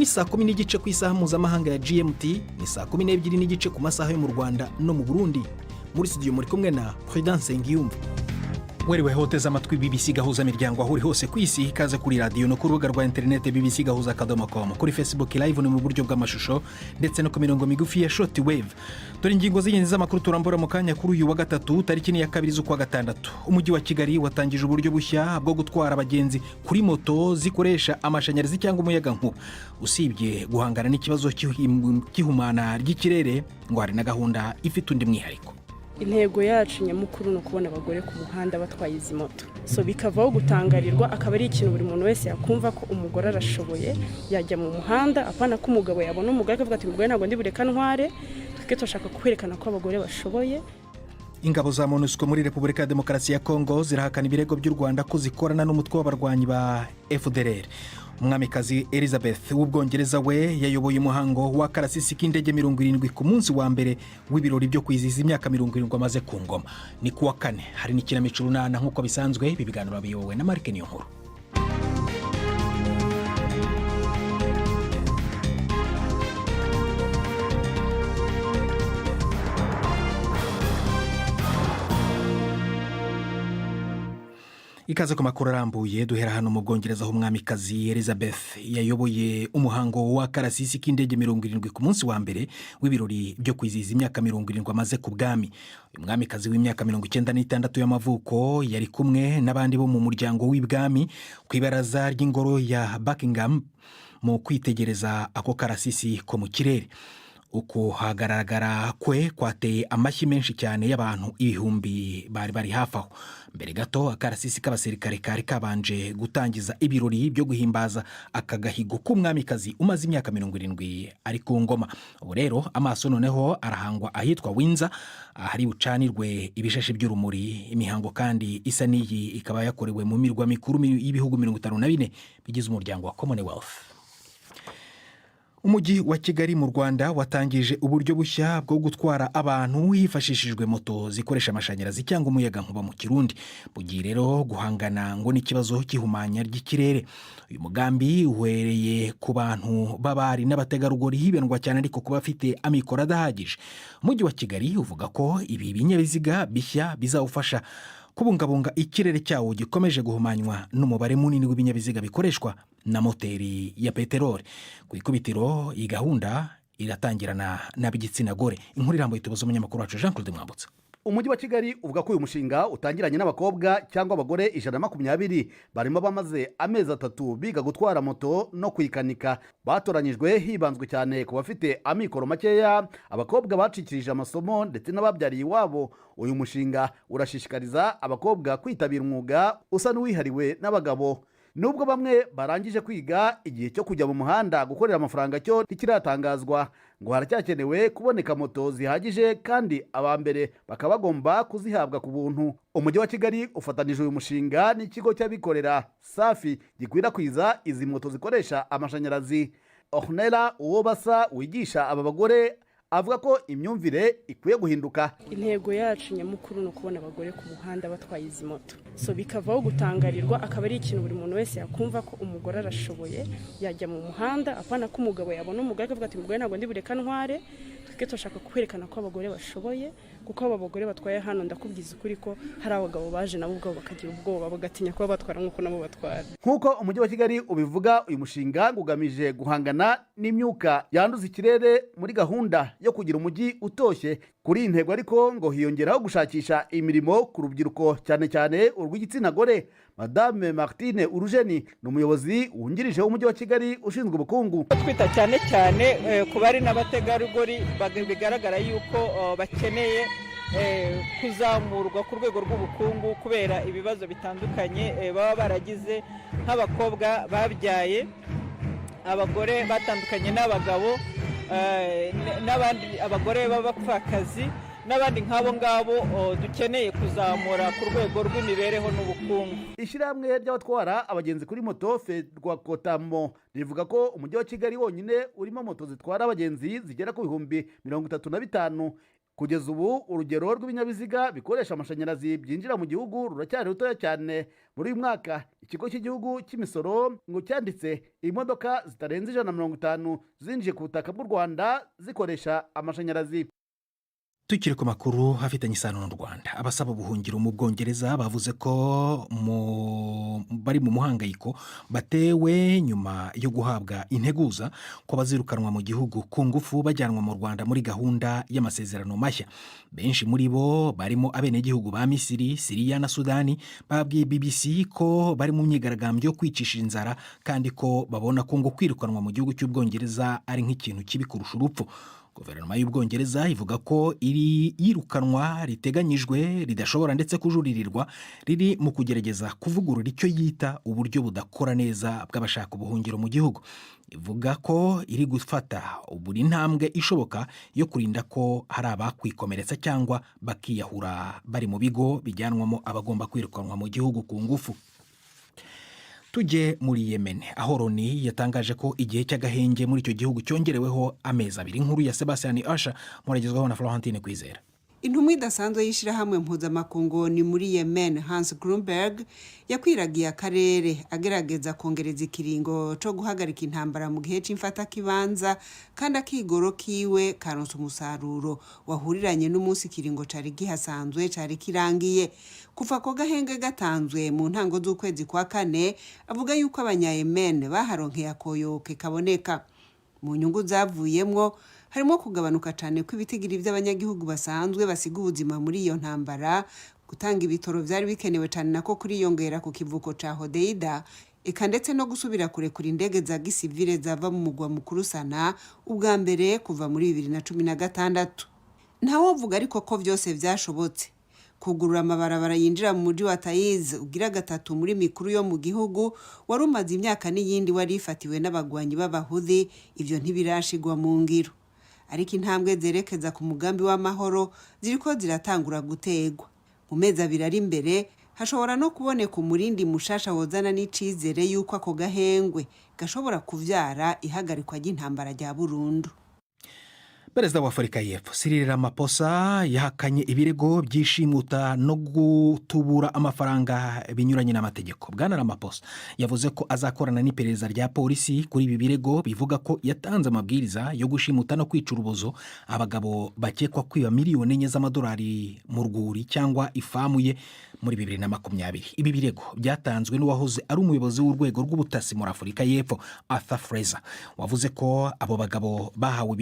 ni saa 10 n'igice ku isaha mpuzamahanga ya GMT, ni saa 12 n'igice ku masaha yo mu Rwanda no mu Burundi. Muri studio muri kumwe na Prudence Ngiyumva. Weriwe hoteza amatwi BBC gahuza miryango aho uri hose ku isi, ikaze kuri radio no ku rubuga rwa internet bbcgahuza.com, kuri Facebook live no mu buryo bw'amashusho ndetse no ku mirongo migufi ya shortwave. Dore ingingo z'ingenzi z'amakuru turambura mu kanya kuri uyu wa gatatu tariki ya 2 z'ukwa gatandatu. Umujyi wa Kigali watangije uburyo bushya bwo gutwara abagenzi kuri moto zikoresha amashanyarazi cyangwa umuyaga nkuba. Usibye guhangana n'ikibazo cy'ihumana ry'ikirere, ngo hari na gahunda ifite undi mwihariko. Intego yacu nyamukuru no kubona abagore ku muhanda batwaye izi moto, so bikavaho gutangarirwa, akaba ari ikintu buri muntu wese yakumva ko umugore arashoboye yajya mu muhanda, apana ko umugabo yabona umugore akavuga ati umugore ntabwo ndi bureka ntware. Twike turashaka kwerekana ko abagore bashoboye. Ingabo za MONUSCO muri Repubulika ya Demokarasi ya Kongo zirahakana ibirego by'u Rwanda ko zikorana n'umutwe w'abarwanyi ba FDLR. Umwamikazi Elizabeth w'Ubwongereza we yayoboye umuhango wa karasisi k'indege 70 ku munsi wa mbere w'ibirori byo kwizihiza imyaka 70 amaze ku ngoma. Ni kuwa kane hari n'ikinamico runana nk'uko bisanzwe. Ibi biganiro biyobowe na Mark Niyonkuru. Ikaze ku makuru arambuye, duhera hano mu Bwongereza aho umwamikazi Elizabeth yayoboye umuhango wa karasisi k'indege 70 ku munsi wa mbere w'ibirori byo kwizihiza imyaka 70 amaze ku bwami. Uyu mwamikazi w'imyaka 96 y'amavuko yari kumwe n'abandi bo mu muryango w'ibwami ku ibaraza ry'ingoro ya Buckingham mu kwitegereza ako karasisi ko mu kirere. Uko hagaragara kwe kwateye amashyi menshi cyane y'abantu ibihumbi bari hafi aho. Mbere gato akarasisi k'abasirikare kari kabanje gutangiza ibirori byo guhimbaza akagahigo k'umwamikazi umaze imyaka 70 ari ku ngoma. Ubu rero amaso noneho arahangwa ahitwa Windsor, ahari bucanirwe ibishashi by'urumuri. Imihango kandi isa n'iyi ikaba yakorewe mu mirwa mikuru y'ibihugu 54 bigize umuryango wa Commonwealth. Umujyi wa Kigali mu Rwanda watangije uburyo bushya bwo gutwara abantu hifashishijwe moto zikoresha amashanyarazi cyangwa umuyaga nkuba mu Kirundi. Bugiye rero guhangana ngo n'ikibazo cy'ihumanya ry'ikirere. Uyu mugambi uhereye ku bantu b'abari n'abategarugori hibandwa cyane ariko kuba afite amikoro adahagije. Umujyi wa Kigali uvuga ko ibi binyabiziga bishya bizawufasha kubungabunga ikirere cyawo gikomeje guhumanywa n'umubare munini w'ibinyabiziga bikoreshwa na moteri ya peteroli. Ku ikubitiro iyi gahunda iratangirana n'ab'igitsina gore. Inkuru irambuye tubaza umunyamakuru wacu Jean Claude Mwambutsa. Umujyi wa Kigali uvuga ko uyu mushinga utangiranye n'abakobwa cyangwa abagore 120 barimo bamaze amezi 3 biga gutwara moto no kuyikanika. Batoranyijwe hibanzwe cyane ku bafite amikoro makeya, abakobwa bacikirije amasomo ndetse n'ababyariye iwabo. Uyu mushinga urashishikariza abakobwa kwitabira umwuga usa n'uwihariwe n'abagabo. Nubwo bamwe barangije kwiga, igihe cyo kujya mu muhanda gukorera amafaranga cyo ntikiratangazwa. Ngo haracyakenewe kuboneka moto zihagije kandi abambere bakaba bagomba kuzihabwa ku buntu. Umujyi wa Kigali ufatanije uyu mushinga n'ikigo cy'abikorera Safi gikwirakwiza izi moto zikoresha amashanyarazi. Ornella Uwobasa wigisha aba bagore avuga ko imyumvire ikwiye guhinduka. Intego yacu nyamukuru no kubona abagore ku muhanda batwaye izi moto, so bikavaho gutangarirwa, akaba ari ikintu buri muntu wese yakumva ko umugore arashoboye yajya mu muhanda, apana ko umugabo yabona umugore akavuga ati umugore ntabwo ndi bureka ntware. Twike turashaka kwerekana ko abagore bashoboye, kuko aba bagore batwaye hano ndakubwiza ukuri ko hari abagabo baje nabo ubwo bakagira ubwoba bagatinya kuba batwara nk'uko nabo batwara. Nk'uko umujyi wa Kigali ubivuga, uyu mushinga ugamije guhangana n'imyuka yanduza ikirere muri gahunda yo kugira umujyi utoshye. Kuri iyi ntego ariko ngo hiyongeraho gushakisha imirimo ku rubyiruko cyane cyane urw'igitsina gore. Madame Martine Urujeni ni umuyobozi wungirije w'umujyi wa Kigali ushinzwe ubukungu. Twita cyane cyane ku bari n'abategarugori bigaragara yuko bakeneye kuzamurwa ku rwego rw'ubukungu kubera ibibazo bitandukanye baba baragize, nk'abakobwa babyaye, abagore batandukanye n'abagabo, n'abandi abagore b'abapfakazi n'abandi nk'abo ngabo dukeneye kuzamura ku rwego rw'imibereho n'ubukungu. Ishyirahamwe ry'abatwara abagenzi kuri moto Fedwa Kotamo rivuga ko umujyi wa Kigali wonyine urimo moto zitwara abagenzi zigera ku 35,000. kugeza ubu urugero rw'ibinyabiziga bikoresha amashanyarazi byinjira mu gihugu ruracyari rutoya cyane. muri uyu mwaka ikigo cy'igihugu cy'imisoro ngo cyanditse imodoka zitarenze 150 zinjiye ku butaka bw'u Rwanda zikoresha amashanyarazi. Tukiri ku makuru afitanye isano n'u Rwanda, abasaba ubuhungiro mu Bwongereza bavuze ko bari mu muhangayiko batewe nyuma yo guhabwa integuza ko bazirukanwa mu gihugu ku ngufu bajyanwa mu Rwanda muri gahunda y'amasezerano mashya. Benshi muri bo barimo abenegihugu ba Misiri, Siriya na Sudani babwiye BBC ko bari mu myigaragambyo yo kwicisha inzara kandi ko babona ko ngo kwirukanwa mu gihugu cy'Ubwongereza ari nk'ikintu kibi kurusha urupfu. Guverinoma y'Ubwongereza ivuga ko iri yirukanwa riteganyijwe ridashobora ndetse kujuririrwa riri mu kugerageza kuvugurura icyo yita uburyo budakora neza bw'abashaka ubuhungiro mu gihugu. Ivuga ko iri gufata buri ntambwe ishoboka yo kurinda ko hari abakwikomeretsa cyangwa bakiyahura bari mu bigo bijyanwamo abagomba kwirukanwa mu gihugu ku ngufu. Tujye muri Yemen, aho Loni yatangaje ko igihe cy'agahenge muri icyo gihugu cyongereweho amezi 2. Inkuru ya Sebastian Asha muragezwaho na Florentine Kwizera. Intumwa idasanzwe y'ishirahamwe mpuzamakungu ni muri Yemen, Hans Grunberg, yakwiragiye akarere agerageza kongereza ikiringo cyo guhagarika intambara mu gihe c'imfata kibanza kandi akigoro kiwe karonse umusaruro wahuriranye n'umunsi kiringo cari gihasanzwe cari kirangiye. Kuva ko gahenge gatanzwe mu ntango z'ukwezi kwa 4, avuga yuko abanyayemen baharonkeye akoyoke kaboneka. Mu nyungu zavuyemwo harimo kugabanuka cyane kw'ibitigiri by'abanyagihugu basanzwe basiga ubuzima muri iyo ntambara, gutanga ibitoro byari bikenewe cyane nako kuriyongera ku kivuko ca Hodeida, eka ndetse no gusubira kurekura indege za gisivile zava mu mugwa mukuru Sana ubwa mbere kuva muri 2016. Ntawovuga ariko ko byose byashobotse. Kugurura amabarabara yinjira mu mujyi wa Taiz ugira gatatu muri mikuru yo mu gihugu wari umaze imyaka n'iyindi wari ifatiwe n'abagwanyi b'Abahudhi, ivyo ntibirashigwa mu ngiro. Ariko intambwe zerekeza ku mugambi w'amahoro ziriko ziratangura gutegwa. Mu mezi 2 ari imbere hashobora no kuboneka umurindi mushasha wozana n'icizere yuko ako gahengwe gashobora kuvyara ihagarikwa ry'intambara rya burundu. Perezida wa Afurika y'Epfo Cyril Ramaphosa yahakanye ibirego byishimuta no gutubura amafaranga binyuranye n'amategeko. Bwana Ramaphosa yavuze ko azakorana n'iperereza rya polisi kuri ibi birego bivuga ko yatanze amabwiriza yo gushimuta no kwica urubozo abagabo bakekwa kwiba miliyoni 4 z'amadolari mu rwuri cyangwa ifamu ye muri 2020. Ibi birego byatanzwe n'uwahoze ari umuyobozi w'urwego rw'ubutasi muri Afurika y'Epfo Arthur Fraser, wavuze ko abo bagabo bahawe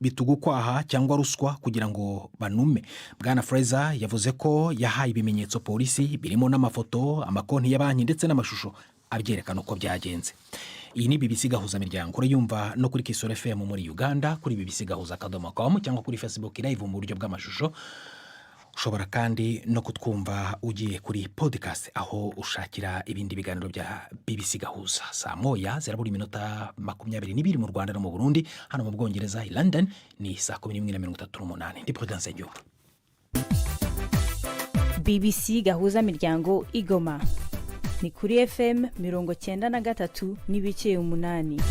bitugukwaha cyangwa ruswa kugira ngo banume. Bwana Fraser yavuze ko yahaye ibimenyetso polisi birimo n'amafoto, amakonti ya banki ndetse n'amashusho abyerekana uko byagenze. Iyi ni BBC Gahuza Miryango, urayumva no kuri Kisoro FM muri Uganda, kuri bbcgahuza.com cyangwa kuri Facebook live mu buryo bw'amashusho. Ushobora kandi no kutwumva ugiye kuri podcast aho ushakira ibindi biganiro bya BBC Gahuza. Saa moya zirabura iminota 22 mu Rwanda no mu Burundi. Hano mu Bwongereza i London ni saa 11:38. Ndi Prudence Njyo. BBC Gahuza Miryango Igoma ni kuri FM 93.8.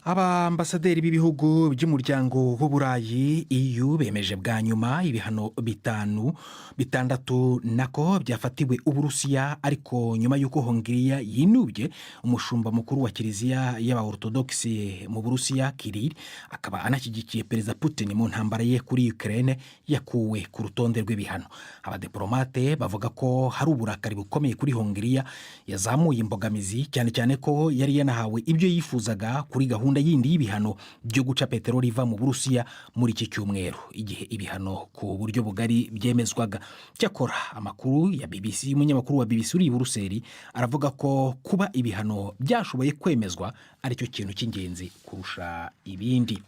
Abambasaderi b'ibihugu by'umuryango w'Uburayi EU bemeje bwa nyuma ibihano 6 nako byafatiwe Uburusiya, ariko nyuma y'uko Hongiriya yinubye umushumba mukuru wa Kiliziya y'Abaorthodoxe mu Burusiya Kirill, akaba anashyigikiye Perezida Putin mu ntambara ye kuri Ukraine, yakuwe ku rutonde rw'ibihano. Abadiplomate bavuga ko hari uburakari bukomeye kuri Hongiriya yazamuye imbogamizi, cyane cyane ko yari yanahawe ibyo yifuzaga kuri gahunda yindi y'ibihano byo guca peteroli iva mu Burusiya muri iki cyumweru, igihe ibihano ku buryo bugari byemezwaga. Cyakora amakuru ya BBC, umunyamakuru wa BBC uri i Buruseli aravuga ko kuba ibihano byashoboye kwemezwa aricyo kintu cy'ingenzi kurusha ibindi.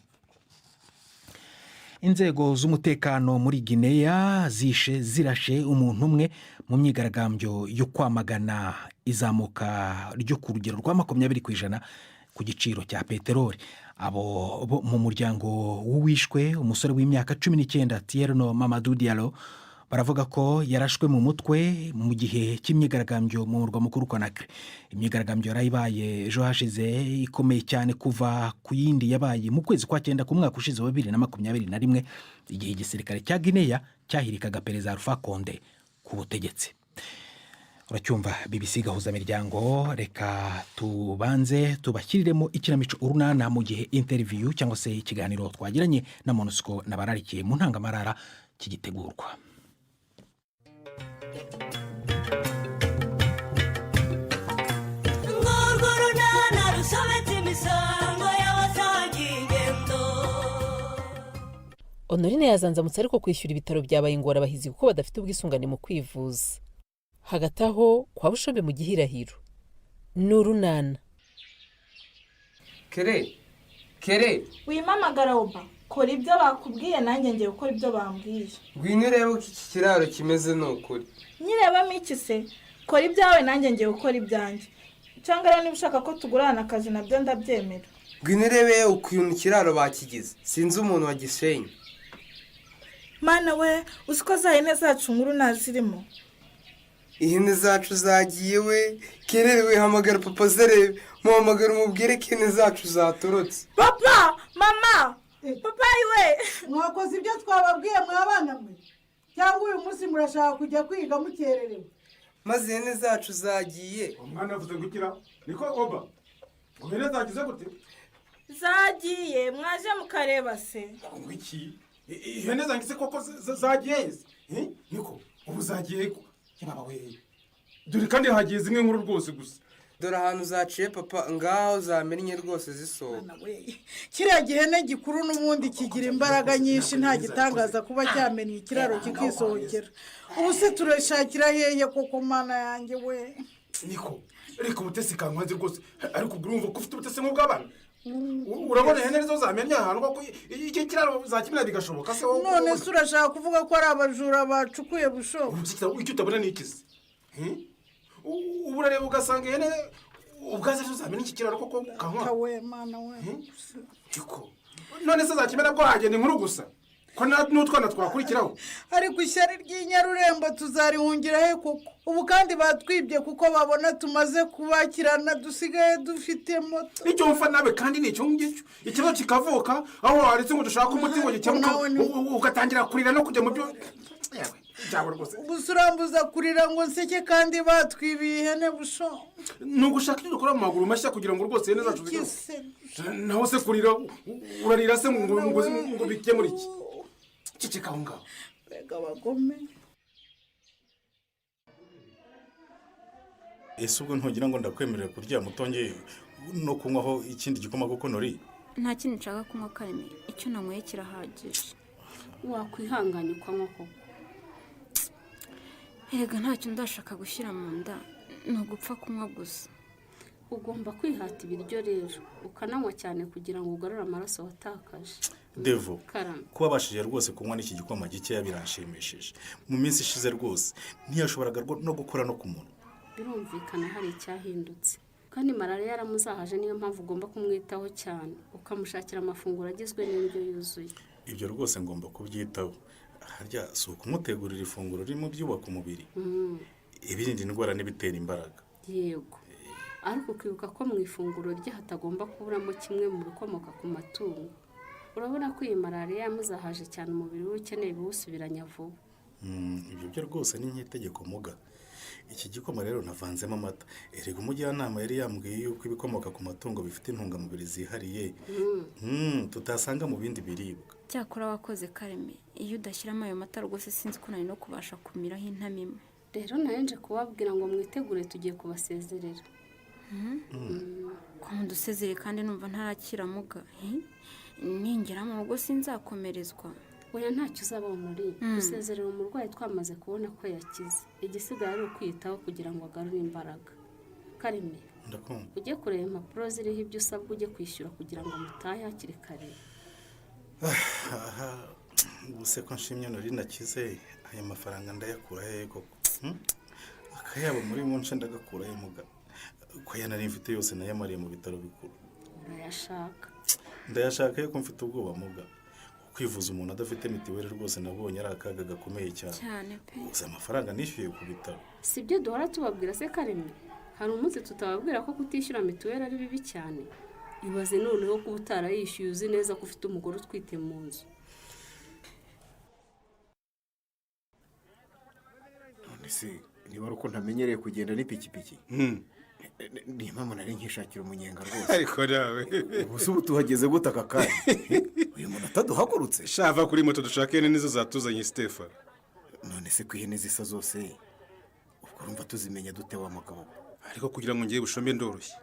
Inzego z'umutekano muri Guinea zirashe umuntu umwe mu myigaragambyo yo kwamagana izamuka ryo ku rugero rwa 20% ku giciro cya peteroli. Abo mu muryango w'uwishwe, umusore w'imyaka 19 Tierno Mamadou Diallo, baravuga ko yarashwe mu mutwe mu gihe cy'imyigaragambyo mu murwa mukuru Conakry. Imyigaragambyo yarayibaye ejo hashize ikomeye cyane kuva ku yindi yabaye mu kwezi kwa 9 ku mwaka ushize wa 2021 igihe igisirikare cya Guinea cyahirikaga Perezida Alpha Condé ku butegetsi. Uracyumva BBC gahuza miryango, reka tubanze tubashyiriremo ikinamico urunana mu gihe interview cyangwa se ikiganiro twagiranye na MONUSCO nabararikiye mu ntangamarara kigitegurwa. Honorine yazanzamutse ariko kwishyura ibitaro byabaye ingorabahizi kuko badafite ubwisungane mu kwivuza. Hagati aho kwa Bushombe mu Gihirahiro ni urunana. Kere wimamagara oba, kora ibyo bakubwiye nanjye ngiye gukora ibyo bambwiye. Ngwino urebe ko iki kiraro kimeze n'ukuri. Nyirebamo iki se? Kora ibyawe nanjye ngiye gukora ibyanjye. Cyangwa rero niba ushaka ko tugurana akazi nabyo ndabyemera. Ngwino urebe ukuntu ikiraro bakigize. Sinzi umuntu wagishenye. Mana we, uziko za hene zacu nkuru nazirimo. Ihene zacu zagiye we. Kerewe hamagara papa zerebe. Muhamagara umubwire ko ihene zacu zatorotse. Papa, mama, papa iwe. Mwakoze ibyo twababwiye mwabana mwe. Cyangwa uyu munsi murashaka kujya kwiga mukererewe. Maze ihene zacu zagiye. Umwana avuze gukira. Niko oba. Ihene zagize gute? Zagiye, mwaje mukareba se. Ngwiki. Ihene zangise koko zagiye. Niko ubu zagiye ko. Baba we. Dore kandi hagiye zimwe nkuru rwose gusa. Dore ahantu zaciye papa ngaho zamennye rwose zisohoka. Kiriya gihene gikuru n'ubundi kigira imbaraga nyinshi, nta gitangaza kuba cyamennye ikiraro kikisohokera. Ubu se turashakira hehe koko mana yanjye we. Niko reka ubutesi kankwanze rwose, ariko urumva ko ufite ubutesi nk'ubw'abana. Urabona ihene zo zamennye ahantu koko iki kiraro zakimena bigashoboka se wowe. None se urashaka kuvuga ko ari abajura bacukuye Bushobo? Icyo utabona ni iki se? Ubu urareba ugasanga ihene ubwazo zo zamennye iki kiraro koko kankwa. Kawe mana we. Niko none se zakimena bwo hagenda inkuru gusa ko n'utwana twakurikiraho. Ariko ishyari ry'inyarurembo tuzarihungira he koko? Ubu kandi batwibye kuko babona tumaze kubakirana, dusigaye dufite moto. Icyo mfa nawe kandi ni icyo ngicyo. Ikibazo kikavuka aho waretse ngo dushaka umuti ngo gikemuka ugatangira kurira no kujya mu byo yawe. Ubusurambuza kurira ngo nseke kandi batwibiye ihene Busho. Nugushaka icyo dukora mu maguru mashya kugira ngo rwose ihene zacu zigere. Naho se kurira urarira se ngo bikemure iki? Ciceka aho ngaho. Bega bagome. Ese ubwo ntugira ngo ndakwemerera kuryama utongeye no kunywaho ikindi gikoma kuko nori? Nta kintu nshaka kunywa Kareme, icyo nanyweye kirahagije. Wakwihanganye ukanywa koko. Erega ntacyo ndashaka gushyira mu nda, ni ugupfa kunywa gusa. Ugomba kwihata ibiryo rero, ukananywa cyane kugira ngo ugarure amaraso watakaje. Devo, kuba bashije rwose kunywa n'iki gikoma gikeya biranshimishije. Mu minsi ishize rwose ntiyashoboraga no gukora no ku muntu. Birumvikana hari icyahindutse. Kandi malaria yaramuzahaje, niyo mpamvu ugomba kumwitaho cyane, ukamushakira amafunguro agizwe n'indyo yuzuye. Ibyo rwose ngomba kubyitaho. Harya si ukumutegurira ifunguro ririmo byubaka umubiri, ibirinda indwara n'ibitera imbaraga. Yego, ariko ukibuka ko mu ifunguro rye hatagomba kuburamo kimwe mu bikomoka ku matungo. Urabona ko iyi malaria yamuzahaje cyane, umubiri we ukeneye ibiwusubiranya vuba. Ibyo byo rwose ni nk'itegeko muga. Iki gikoma rero navanzemo amata. Erega umujyanama yari yambwiye yuko ibikomoka ku matungo bifite intungamubiri zihariye tutasanga mu bindi biribwa. Cyakora wakoze Kareme, iyo udashyiramo ayo mata rwose sinzi ko nari no kubasha kumiraho intamimwe. Rero narenje kubabwira ngo mwitegure tugiye kubasezerera. Ko mudusezere kandi numva ntarakira muga. Ningera mu rugo sinzakomerezwa. Oya ntacyo uzaba muri. Gusezerera umurwayi twamaze kubona ko yakize. Igisigaye ari ukwitaho kugira ngo agarure imbaraga. Kareme, ndakumva. Ujye kureba impapuro ziriho ibyo usabwa, ujye kwishyura kugira ngo mutahe hakiri kare. Ubuse ko nshimye nori nakize, aya mafaranga ndayakura he koko? Akayabo muri munce ndagakura he muga? Ko yanari mfite yose nayamariye mu bitaro bikuru. Urayashaka? Ndayashaka yuko mfite ubwoba muga. kwivuza umuntu adafite mitiweli rwose nabonye ari akaga gakomeye cyane cyane pe. gusa amafaranga nishyuye ku bitaro. si byo duhora tubabwira se Kareme, hari umunsi tutababwira ko kutishyura mituweli ari bibi cyane. ibaze noneho kuba utarayishyuye uzi neza ko ufite umugore utwite mu nzu. none se niba ari uko ntamenyereye kugenda n'ipikipiki niyo mpamvu nari nkishakira umunyenga rwose. ariko nawe ubu se ubu tuhageze gute aka kanya? uyu muntu ataduhagurutse. shava kuri moto dushaka ihene nizo zatuzanye Stefan. none se ko ihene zisa zose ubwo urumva tuzimenya dute wa mugabo? ariko kugira ngo ngiye bushombe ndoroshye.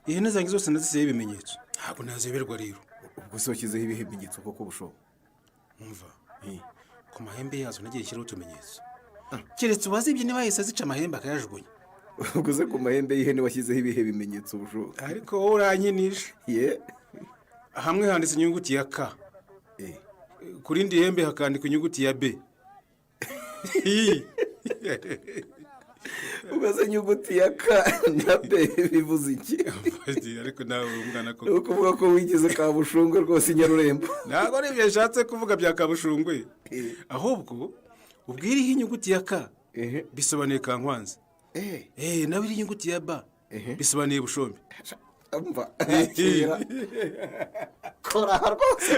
ihene zanjye zose nazisizeho ibimenyetso ntabwo nazeberwa rero. ubwo se washyizeho ibihe bimenyetso koko bushobo? umva ku mahembe yazo nagiye shyiraho utumenyetso keretse uwazibye niba yahise azica amahembe akayajugunya. ubwo se ku mahembe y'ihene washyizeho ibihe bimenyetso bushobo? ariko wowe uranyinisha. hamwe handitse inyuguti ya K, ku rindi hembe hakandikwa inyuguti ya B. ubaze inyuguti ya K na B bivuze iki? ariko nawe umwana ko ukuvuga ko wigize Kabushungwe rwose Nyarurembo. ntabwo ari ibyo yashatse kuvuga bya Kabushungwe, ahubwo ubwiriho inyuguti ya K bisobanuye Kankwanza, nawe iri inyuguti ya B bisobanuye Bushombe. umva kora rwose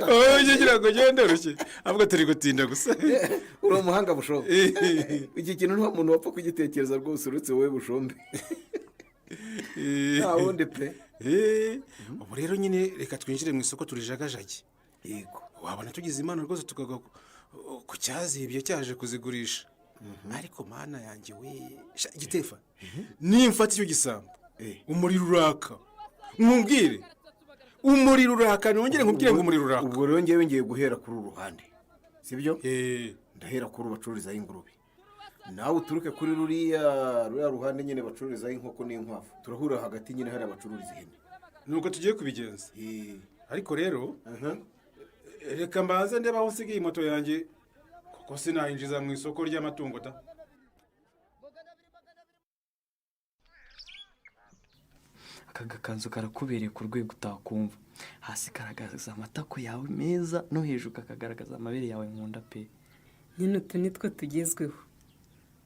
ugira ngo gende rushye ahubwo turi gutinda gusa. uri umuhanga Bushombe. iki kintu nta muntu wapfa kugitekereza rwose uretse wowe Bushombe. nta wundi pe. ubu rero nyine reka twinjire mu isoko turijagajage. yego wabona tugize imana rwose tukagwa ku cyazibye cyaje kuzigurisha. ariko mana yanjye we Gitefa, nimfata icyo gisambo umuriro uraka nkubwire umuriro uraka nongere nkubwire ngo umuriro uraka. ubwo rero ngewe ngiye guhera kuri uru ruhande sibyo? ndahera kuri bacururizaho ingurube, nawe uturuke kuri ruriya ruhande nyine bacururizaho inkoko n'inkwavu, turahurira hagati nyine hari abacururiza ihene. nuko tugiye kubigenza. ariko rero reka mbanze ndeba aho nsigaye moto yanjye kuko sinayinjiza mu isoko ry'amatungo ta. aka gakanzu karakubereye ku rwego utakumva. hasi karagaza amatako yawe meza no hejuru kakagaragaza amabere yawe nkunda pe. nyine utu nitwo tugezweho,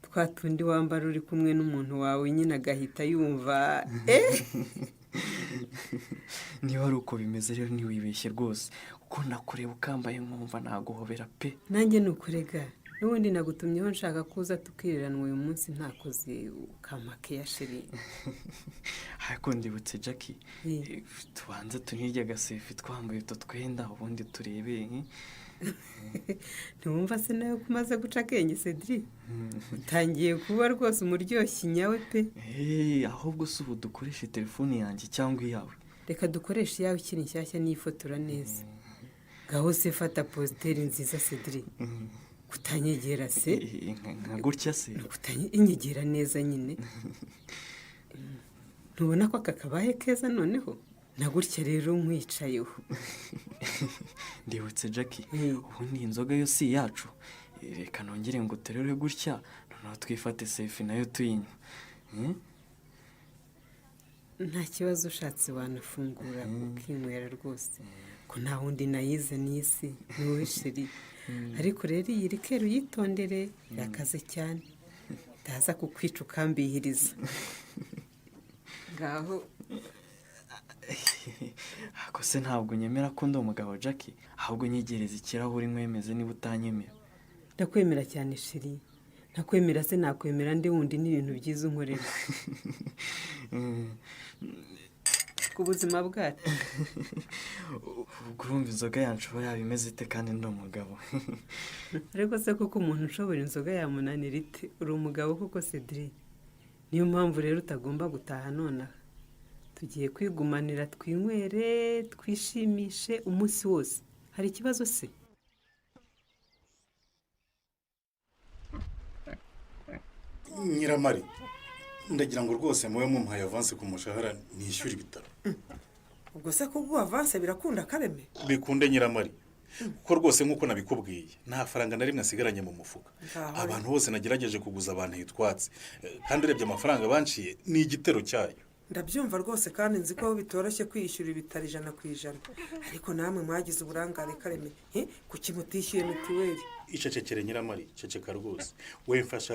twa tundi wambara uri kumwe n'umuntu wawe nyine agahita yumva niba ari uko bimeze rero ntiwibeshye rwose kuko nakureba ukambaye nkumva naguhobera pe. nanjye ni ukurega n'ubundi nagutumyeho nshaka kuza tukiriranwa uyu munsi ntakoze ukamake ya sheri. ariko ndibutse Jackie, tubanze tunirya agasefi twambaye utu twenda ubundi turebe. ntiwumva se nawe ko umaze guca akenge Cedric? utangiye kuba rwose umuryoshyi nyawe pe. ahubwo si ubu dukoreshe telefone yanjye cyangwa iyawe? reka dukoreshe iyawe ikiri nshyashya nifotora neza. ngaho se fata positeri nziza Cedric. kutanyegera se nka gutya se? inyegera neza nyine. ntubona ko aka kabaye keza noneho? na gutya rero nkwicayeho. ndibutse Jackie, ubundi inzoga yo si iyacu, reka nongere ngo uterere gutya noneho twifate sefi nayo tuyinywa. nta kibazo ushatse wanafungura ukinywera rwose ko nta wundi nayize n'isi ni wowe sheri. ariko rero iyi rikeru yitondere yakaze cyane ndaza kukwica ukambihiriza. ngaho ako se ntabwo nyemera ko ndi umugabo Jackie, ahubwo nyegereza ikirahuri nkwemeze niba utanyemera. ndakwemera cyane sheri, ntakwemera se nakwemera ndi wundi n'ibintu byiza unkorera ku buzima bwacu. ubwo urumva inzoga yacu uba yaba imeze ite kandi ndi umugabo? ariko se kuko umuntu ushobora inzoga yamunanira ite? uri umugabo kuko Cedric. niyo mpamvu rero utagomba gutaha nonaha, tugiye kwigumanira twinywere twishimishe umunsi wose. hari ikibazo se? Nyiramari, ndagira ngo rwose mube mumpaye avanse ku mushahara nishyure ibitaro. ubwo se kuguha avanse birakunda Kareme? bikunde Nyiramari, kuko rwose nk'uko nabikubwiye nta faranga na rimwe asigaranye mu mufuka. abantu bose nagerageje kuguza abantu hitwatse, kandi urebye amafaranga banciye ni igitero cyayo. ndabyumva rwose kandi nzi ko bitoroshye kwiyishyura ibitaro 100%, ariko namwe mwagize uburangare Kareme, kuki mutishyuye mituweli? icecekere Nyiramari, ceceka rwose. We mfasha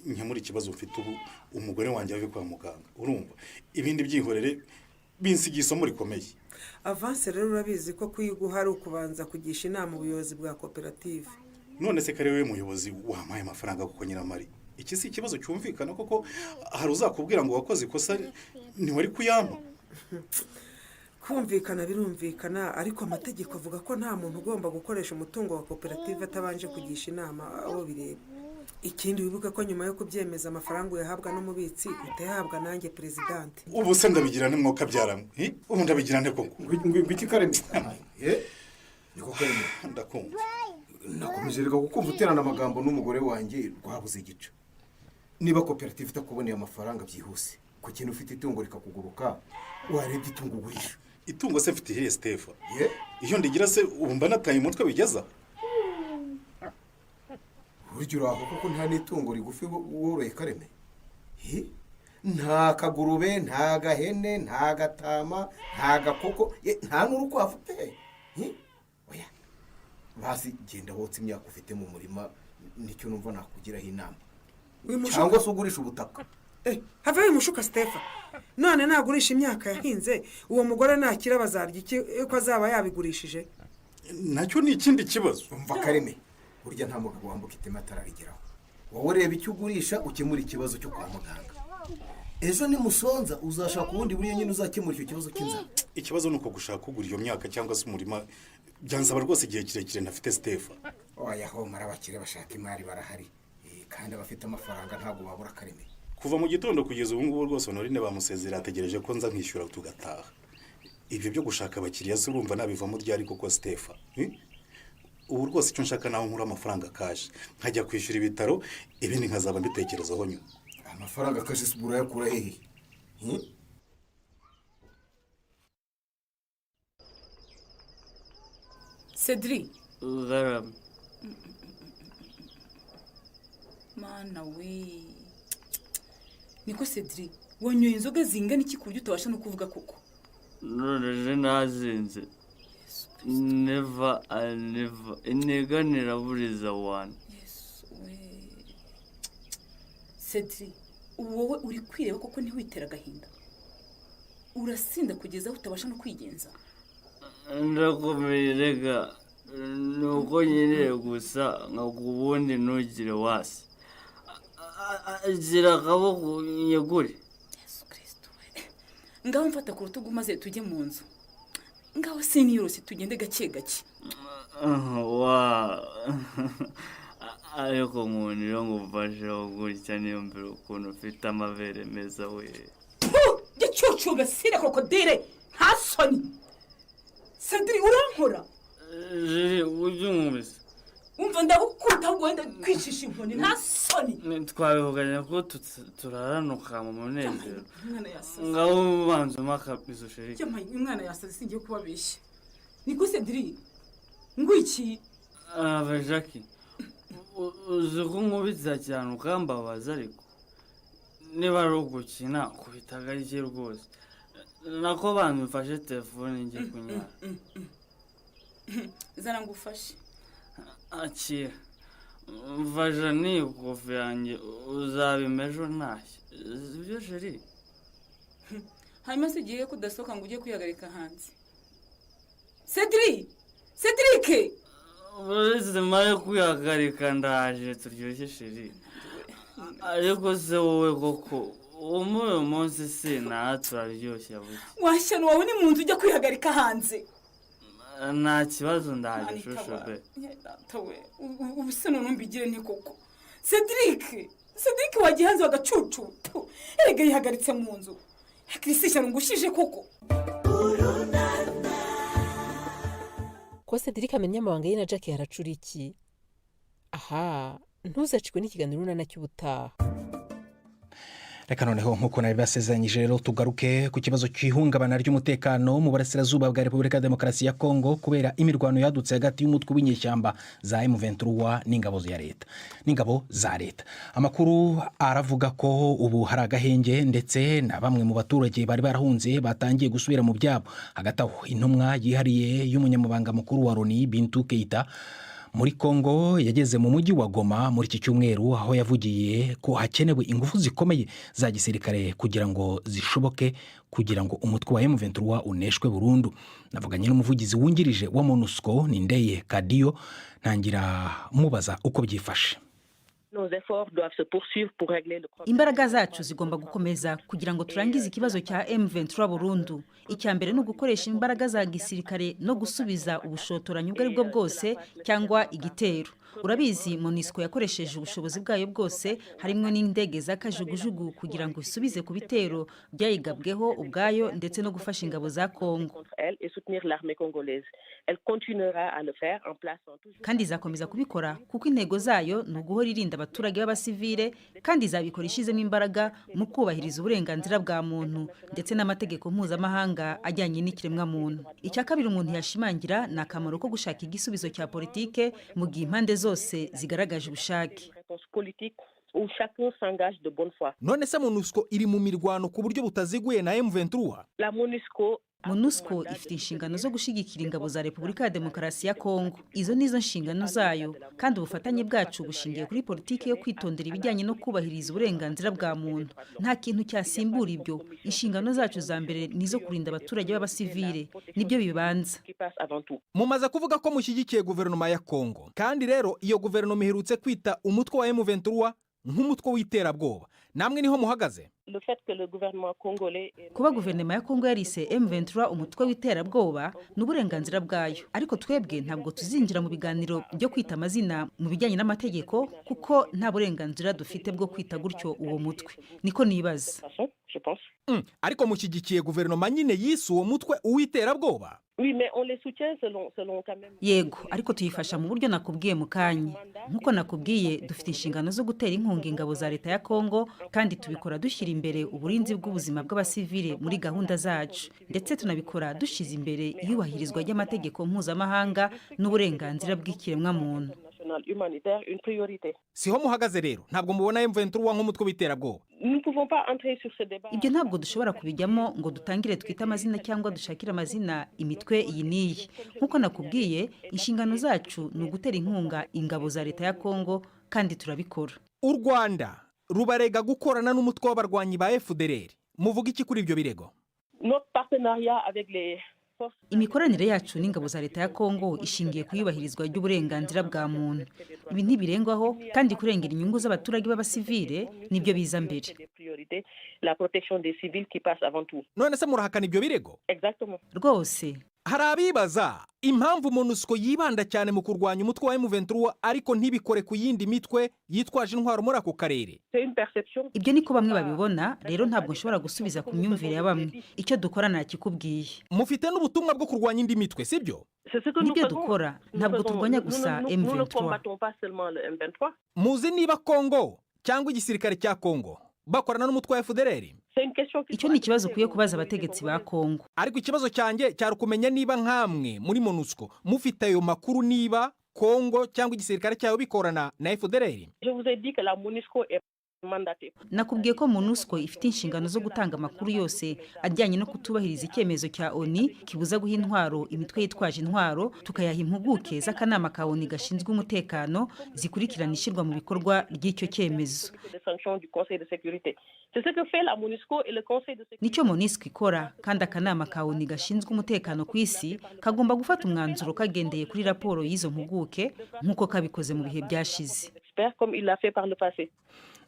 nyamuri ikibazo mfite ubu, umugore wanjye ave kwa muganga. Urumva ibindi byihorere binsigiye isomo rikomeye. Avance rero urabizi ko kuyiguha ari ukubanza kugisha inama ubuyobozi bwa koperative. None se kare we muyobozi wamaye amafaranga kuko Nyiramari, iki si ikibazo cyumvikana koko hari uzakubwira ngo wakoze ikosa ntiwari kuyampa? Kumvikana birumvikana, ariko amategeko avuga ko nta muntu ugomba gukoresha umutungo wa koperative atabanje kugisha inama abo bireba. Ikindi wibuka ko nyuma yo kubyemeza amafaranga uyahabwa n'umubitsi utayahabwa nanjye presidente. Ubu se ndabigira ne mwuka byaramwe? Ubu ndabigira ne koko? Ngwiki Kareme. Niko Kareme. Ndakumva. Nakomeje reka kukumva uterana amagambo n'umugore wanjye rwabuze igice. Niba koperative itakuboneye amafaranga byihuse, ku kintu ufite itungo rikakuguruka, warebye itungo ugurisha. Itungo se mfite iriye Stefa? Iyo ndigira se ubu mba nataye umutwe bigeza? Buryo uraho kuko nta n'itungo rigufi woroye Kareme. Nta kagurube, nta gahene, nta gatama, nta gakoko, nta n'urukwavu pe. Oya. Basi genda wotsa imyaka ufite mu murima, nicyo numva nakugiraho inama. Cyangwa se ugurisha ubutaka. Have wimushuka Stefa. None nagurisha imyaka yahinze, uwo mugore nakira bazarya iki ko azaba yabigurishije? Nacyo ni ikindi kibazo. Umva Kareme, burya nta mugabo wambuka itema atararigeraho. Wowe reba icyo ugurisha ukemura ikibazo cyo kwa muganga. Ejo ni musonza uzashaka ubundi buriya nyine uzakemura icyo kibazo cy'inzara. Ikibazo nuko gushaka kugura iyo myaka cyangwa se umurima byansaba rwose igihe kirekire ntafite Stefa. Oya ho marabakire bashaka imari barahari. Kandi abafite amafaranga ntago babura Kareme. Kuva mu gitondo kugeza ubu ngubu rwose Honorine bamusezera ategereje ko nza nkishyura tugataha. Ibyo byo gushaka abakiriya se urumva nabivamo ryari koko Stefa? Ubu rwose icyo nshaka naho nkura amafaranga cash nkajya kwishyura ibitaro, ibindi nkazaba mbitekerezaho nyuma. Amafaranga cash sibura yakura hehe? Cedric. Garam. Mana we. Niko Cedric, wanyoye inzoga zingana iki ku buryo utabasha no kuvuga koko? None nazinze. Never and never. Ineganira buriza one. Yes, we. Cedric, wowe uri kwireba koko ntiwitera agahinda. Urasinda kugeza aho utabasha no kwigenza. Ndakomerega nuko nyine gusa nkakubundi ntugire wasi. Agira akaboko nyegure. Yesu Kristo we. Ngaho mfata ku rutugu maze tujye mu nzu. Ngaho sinirose tugende gake gake. Ariko nkunira ngo mfashe gutya niyo mbere ukuntu ufite amabere meza we. Gicucu gasire krokodile nta soni. Cedric urankora? Ujye umubise. Umva ndagukunda ahubwo wenda kwicisha inkoni nta soni. Twabivuganye ko turaranuka mu munezero. Ngaho ubanza makabizo sheri. Cyamaye umwana yasaze singiye kubabeshya. Niko Cedric. Ngwiki. Jackie. Uzi ko nkubitsa cyane ukambabaza ariko niba ari ugukina kubitaga iki rwose. Nako bamfashe telefone ngiye kunywa. Zana ngufashe. Akira. Mfasha ni kofi yanjye uzabimejo ntashye. Ibyo sheri. Hanyuma se igihe kudasohoka ngo ujye kwihagarika hanze. Cedric! Cedric! Uretse mare kwihagarika ndaje turyoshye sheri. Ariko se wowe koko uyu munsi sina turaryoshye buke. Washyano wawe ni mu nzu ujya kwihagarika hanze. Nta kibazo ndaje shusho be. Tawe ubu se none mbigire nti koko. Cedric wagiye hanze wagacucu. Erega yihagaritse mu nzu. Christian ngushije koko. Ko Cedric amenya amabanga ye na Jackie haracura iki? Aha, ntuzacikwe n'ikiganiro nana cy'ubutaha. reka noneho nk'uko nari basezeranyije rero tugaruke ku kibazo cy'ihungabana ry'umutekano mu burasirazuba bwa Repubulika ya Demokarasi ya Kongo kubera imirwano yadutse hagati y'umutwe w'inyeshyamba za M23 n'ingabo za leta. Amakuru aravuga ko ubu hari agahenge ndetse na bamwe mu baturage bari barahunze batangiye gusubira mu byabo. Hagati aho intumwa yihariye y'umunyamabanga mukuru wa Loni Bintou Keita muri Kongo yageze mu mujyi wa Goma muri iki cyumweru, aho yavugiye ko hakenewe ingufu zikomeye za gisirikare kugira ngo zishoboke kugira ngo umutwe wa M23 uneshwe burundu. Navuganye n'umuvugizi wungirije wa MONUSCO Nindeye Kadiyo, ntangira mubaza uko byifashe. Imbaraga zacu zigomba gukomeza kugira ngo turangize ikibazo cya M23 burundu. Icya mbere ni ugukoresha imbaraga za gisirikare no gusubiza ubushotoranyi ubwo aribwo bwose cyangwa igitero. Urabizi MONUSCO yakoresheje ubushobozi bwayo bwose harimo n'indege za kajugujugu kugira ngo isubize ku bitero byayigabweho ubwayo ndetse no gufasha ingabo za Kongo. Kandi izakomeza kubikora kuko intego zayo ni uguhora irinda abaturage b'abasivile, kandi izabikora ishizemo imbaraga mu kubahiriza uburenganzira bwa muntu ndetse n'amategeko mpuzamahanga ajyanye n'ikiremwa muntu. Icya kabiri umuntu yashimangira ni akamaro ko gushaka igisubizo cya politike mu gihe impande zose zigaragaje ubushake. None se MONUSCO iri mu mirwano ku buryo butaziguye na M23? MONUSCO ifite inshingano zo gushyigikira ingabo za Repubulika ya Demokarasi ya Kongo. Izo nizo nshingano zayo, kandi ubufatanye bwacu bushingiye kuri politiki yo kwitondera ibijyanye no kubahiriza uburenganzira bwa muntu. Nta kintu cyasimbura ibyo. Inshingano zacu za mbere nizo kurinda abaturage b'abasivile, nibyo bibanza. Mumaze kuvuga ko mushyigikiye guverinoma ya Kongo, kandi rero iyo guverinoma iherutse kwita umutwe wa M23 nk'umutwe w'iterabwoba. Namwe niho muhagaze? Kuba guverinoma ya Kongo yarise M23 umutwe w'iterabwoba n'uburenganzira bwayo, ariko twebwe ntabwo tuzinjira mu biganiro byo kwita amazina mu bijyanye n'amategeko kuko nta burenganzira dufite bwo kwita gutyo uwo mutwe. Niko nibaza. Ariko mushyigikiye guverinoma nyine yise uwo mutwe uw'iterabwoba? Yego, ariko tuyifasha mu buryo nakubwiye mu kanya. Nkuko nakubwiye, dufite inshingano zo gutera inkunga ingabo za leta ya Kongo, kandi tubikora dushyira imbere uburinzi bw'ubuzima bw'abasivile muri gahunda zacu, ndetse tunabikora dushize imbere iyubahirizwa ry'amategeko mpuzamahanga n'uburenganzira bw'ikiremwa muntu. Siho muhagaze rero, ntabwo mubona M23 nk'umutwe w'iterabwoba? Ibyo ntabwo dushobora kubijyamo ngo dutangire twita amazina cyangwa dushakire amazina imitwe iyi n'iyi. Nkuko nakubwiye, inshingano zacu ni ugutera inkunga ingabo za leta ya Kongo, kandi turabikora. U Rwanda rubarega gukorana n'umutwe w'abarwanyi ba FDLR. Muvuga iki kuri ibyo birego? Imikoranire yacu n'ingabo za leta ya Kongo ishingiye ku iyubahirizwa ry'uburenganzira bwa muntu. Ibi ntibirengwaho, kandi kurengera inyungu z'abaturage b'abasivile nibyo biza mbere. None se murahakana ibyo birego? Rwose. Hari abibaza impamvu MONUSCO yibanda cyane mu kurwanya umutwe wa M23 ariko ntibikore ku yindi mitwe yitwaje intwaro muri ako karere. Ibyo niko bamwe babibona, rero ntabwo nshobora gusubiza ku myumvire ya bamwe. Icyo dukora nakikubwiye. Mufite n'ubutumwa bwo kurwanya indi mitwe, sibyo? Nibyo dukora, ntabwo turwanya gusa M23. Muzi niba Kongo cyangwa igisirikare cya Kongo bakorana n'umutwe wa FDLR? Icyo ni ikibazo ukwiye kubaza abategetsi ba Kongo. Ariko ikibazo cyanjye cyari kumenya niba nkamwe muri MONUSCO mufite ayo makuru, niba Kongo cyangwa igisirikare cyayo bikorana na FDLR. Nakubwiye ko MONUSCO ifite inshingano zo gutanga amakuru yose ajyanye no kutubahiriza icyemezo cya ONU kibuza guha intwaro imitwe yitwaje intwaro, tukayaha impuguke z'akanama ka ONU gashinzwe umutekano zikurikirana ishyirwa mu bikorwa ry'icyo cyemezo. Nicyo MONUSCO ikora, kandi akanama ka ONU gashinzwe umutekano ku isi kagomba gufata umwanzuro kagendeye kuri raporo y'izo mpuguke nk'uko kabikoze mu bihe byashize.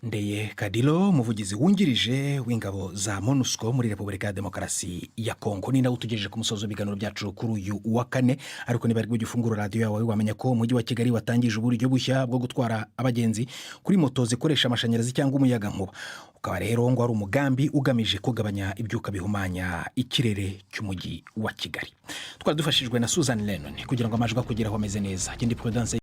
Ndeye Kadilo, umuvugizi wungirije w'ingabo za MONUSCO muri Repubulika ya Demokarasi ya Kongo. Ni nawe utugejeje ku musozo w'ibiganiro byacu kuri uyu wa kane. Ariko niba ari bwo ufungura radio yawe wamenya ko umujyi wa Kigali watangije uburyo bushya bwo gutwara abagenzi kuri moto zikoresha amashanyarazi cyangwa umuyaga nkuba. Ukaba rero ngo ari umugambi ugamije kugabanya ibyuka bihumanya ikirere cy'umujyi wa Kigali. Twari dufashijwe na Susan Lennon kugira ngo amajwi akugeraho ameze neza. Ikindi Prudence